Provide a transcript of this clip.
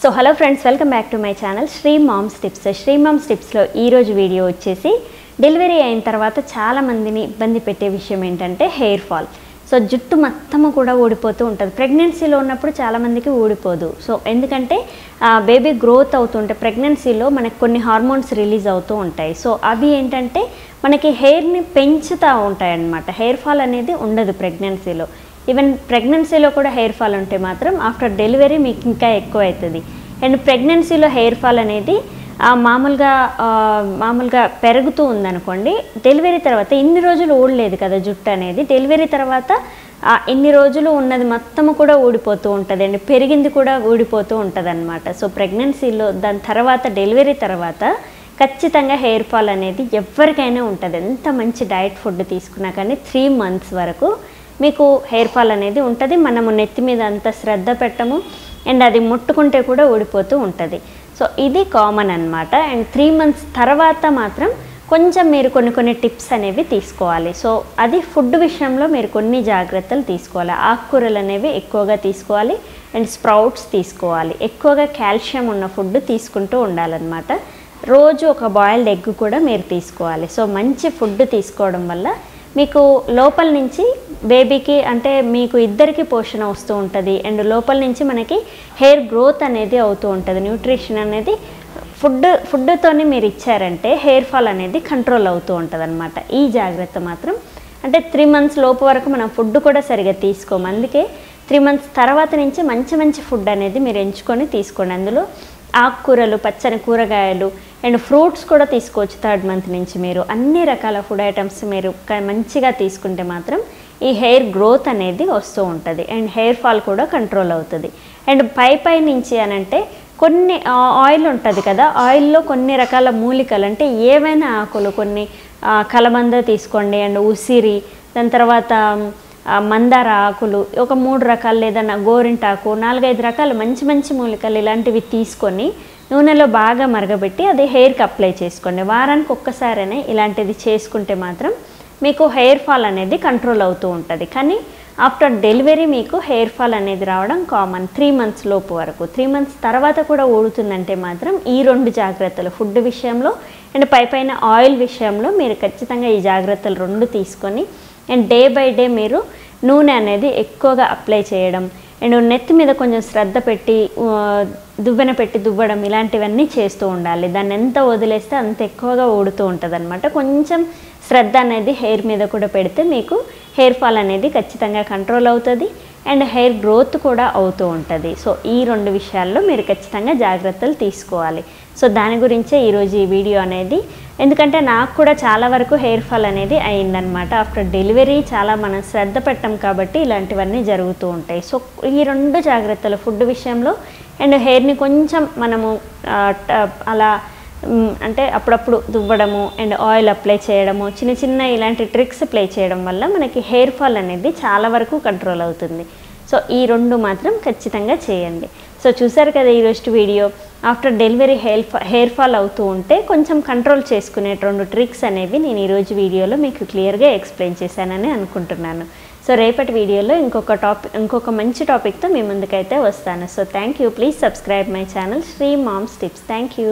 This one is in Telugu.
So hello friends, welcome back to my channel Sri moms tips. శ్రీ మామ్స్ టిప్స్లో ఈరోజు వీడియో వచ్చేసి డెలివరీ అయిన తర్వాత చాలామందిని ఇబ్బంది పెట్టే విషయం ఏంటంటే హెయిర్ ఫాల్. సో జుట్టు మొత్తము కూడా ఊడిపోతూ ఉంటుంది. ప్రెగ్నెన్సీలో ఉన్నప్పుడు చాలామందికి ఊడిపోదు. సో ఎందుకంటే బేబీ గ్రోత్ అవుతుంటే ప్రెగ్నెన్సీలో మనకు కొన్ని హార్మోన్స్ రిలీజ్ అవుతూ ఉంటాయి. సో అవి ఏంటంటే మనకి హెయిర్ని పెంచుతూ ఉంటాయి అన్నమాట. హెయిర్ ఫాల్ అనేది ఉండదు ప్రెగ్నెన్సీలో. ఈవెన్ ప్రెగ్నెన్సీలో కూడా హెయిర్ ఫాల్ ఉంటే మాత్రం ఆఫ్టర్ డెలివరీ మీకు ఇంకా ఎక్కువ అవుతుంది. అండ్ ప్రెగ్నెన్సీలో హెయిర్ ఫాల్ అనేది మామూలుగా పెరుగుతూ ఉందనుకోండి, డెలివరీ తర్వాత ఇన్ని రోజులు ఊడలేదు కదా జుట్టు అనేది, డెలివరీ తర్వాత ఇన్ని రోజులు ఉన్నది మొత్తము కూడా ఊడిపోతూ ఉంటుంది అండి, పెరిగింది కూడా ఊడిపోతూ ఉంటుంది అనమాట. సో ప్రెగ్నెన్సీలో దాని తర్వాత డెలివరీ తర్వాత ఖచ్చితంగా హెయిర్ ఫాల్ అనేది ఎవరికైనా ఉంటుంది. ఎంత మంచి డైట్ ఫుడ్ తీసుకున్నా కానీ 3 months వరకు మీకు హెయిర్ ఫాల్ అనేది ఉంటుంది. మనము నెత్తి మీద అంత శ్రద్ధ పెట్టము అండ్ అది ముట్టుకుంటే కూడా ఊడిపోతూ ఉంటుంది. సో ఇది కామన్ అన్నమాట. అండ్ 3 months తర్వాత మాత్రం కొంచెం మీరు కొన్ని టిప్స్ అనేవి తీసుకోవాలి. సో అది ఫుడ్ విషయంలో మీరు కొన్ని జాగ్రత్తలు తీసుకోవాలి. ఆకుకూరలు అనేవి ఎక్కువగా తీసుకోవాలి అండ్ స్ప్రౌట్స్ తీసుకోవాలి. ఎక్కువగా కాల్షియం ఉన్న ఫుడ్ తీసుకుంటూ ఉండాలన్నమాట. రోజు ఒక బాయిల్డ్ ఎగ్ కూడా మీరు తీసుకోవాలి. సో మంచి ఫుడ్ తీసుకోవడం వల్ల మీకు లోపల నుంచి బేబీకి అంటే మీకు ఇద్దరికి పోషణ వస్తూ ఉంటుంది. అండ్ లోపల నుంచి మనకి హెయిర్ గ్రోత్ అనేది అవుతూ ఉంటుంది. న్యూట్రిషన్ అనేది ఫుడ్తోనే మీరు ఇచ్చారంటే హెయిర్ ఫాల్ అనేది కంట్రోల్ అవుతూ ఉంటుంది అనమాట. ఈ జాగ్రత్త మాత్రం అంటే 3 months లోపు వరకు మనం ఫుడ్ కూడా సరిగా తీసుకోము. అందుకే 3 months తర్వాత నుంచి మంచి ఫుడ్ అనేది మీరు ఎంచుకొని తీసుకోండి. అందులో ఆకుకూరలు, పచ్చని కూరగాయలు అండ్ ఫ్రూట్స్ కూడా తీసుకోవచ్చు. 3rd month నుంచి మీరు అన్ని రకాల ఫుడ్ ఐటమ్స్ మీరు మంచిగా తీసుకుంటే మాత్రం ఈ హెయిర్ గ్రోత్ అనేది వస్తూ ఉంటుంది అండ్ హెయిర్ ఫాల్ కూడా కంట్రోల్ అవుతుంది. అండ్ పై నుంచి అనంటే కొన్ని ఆయిల్ ఉంటుంది కదా, ఆయిల్లో కొన్ని రకాల మూలికలు అంటే ఏవైనా ఆకులు, కొన్ని కలబంద తీసుకోండి అండ్ ఉసిరి, దాని తర్వాత మందార ఆకులు ఒక 3 రకాలు, లేదన్నా గోరింటాకు 4-5 రకాలు మంచి మూలికలు ఇలాంటివి తీసుకొని నూనెలో బాగా మరగబెట్టి అది హెయిర్కి అప్లై చేసుకోండి. వారానికి ఒక్కసారైనా ఇలాంటిది చేసుకుంటే మాత్రం మీకు హెయిర్ ఫాల్ అనేది కంట్రోల్ అవుతూ ఉంటుంది. కానీ ఆఫ్టర్ డెలివరీ మీకు హెయిర్ ఫాల్ అనేది రావడం కామన్ 3 months లోపు వరకు. 3 months తర్వాత కూడా ఊడుతుందంటే మాత్రం ఈ 2 జాగ్రత్తలు, ఫుడ్ విషయంలో అండ్ పైన ఆయిల్ విషయంలో మీరు ఖచ్చితంగా ఈ జాగ్రత్తలు 2 తీసుకొని అండ్ డే బై డే మీరు నూనె అనేది ఎక్కువగా అప్లై చేయడం అండ్ నెత్తి మీద కొంచెం శ్రద్ధ పెట్టి దువ్వెన పెట్టి దువ్వడం ఇలాంటివన్నీ చేస్తూ ఉండాలి. దాన్ని ఎంత వదిలేస్తే అంత ఎక్కువగా ఊడుతూ ఉంటుంది అనమాట. కొంచెం శ్రద్ధ అనేది హెయిర్ మీద కూడా పెడితే మీకు హెయిర్ ఫాల్ అనేది ఖచ్చితంగా కంట్రోల్ అవుతుంది అండ్ హెయిర్ గ్రోత్ కూడా అవుతూ ఉంటుంది. సో ఈ 2 విషయాల్లో మీరు ఖచ్చితంగా జాగ్రత్తలు తీసుకోవాలి. సో దాని గురించే ఈరోజు ఈ వీడియో అనేది. ఎందుకంటే నాకు కూడా చాలా వరకు హెయిర్ ఫాల్ అనేది అయిందనమాట. ఆఫ్టర్ డెలివరీ చాలా మనం శ్రద్ధ పెట్టాం కాబట్టి ఇలాంటివన్నీ జరుగుతూ ఉంటాయి. సో ఈ 2 జాగ్రత్తలు ఫుడ్ విషయంలో అండ్ హెయిర్ని కొంచెం మనము అలా అంటే అప్పుడప్పుడు దువ్వడము అండ్ ఆయిల్ అప్లై చేయడము, చిన్న ఇలాంటి ట్రిక్స్ ప్లే చేయడం వల్ల మనకి హెయిర్ ఫాల్ అనేది చాలా వరకు కంట్రోల్ అవుతుంది. సో ఈ 2 మాత్రం ఖచ్చితంగా చేయండి. సో చూసారు కదా ఈరోజు video. After delivery hair fall అవుతూ ఉంటే కొంచెం కంట్రోల్ చేసుకునే 2 ట్రిక్స్ అనేవి నేను ఈరోజు వీడియోలో మీకు క్లియర్గా ఎక్స్ప్లెయిన్ చేశానని అనుకుంటున్నాను. సో రేపటి వీడియోలో ఇంకొక మంచి టాపిక్తో మీ ముందుకైతే వస్తాను. So thank you. Please subscribe my channel Sri moms tips. Thank you.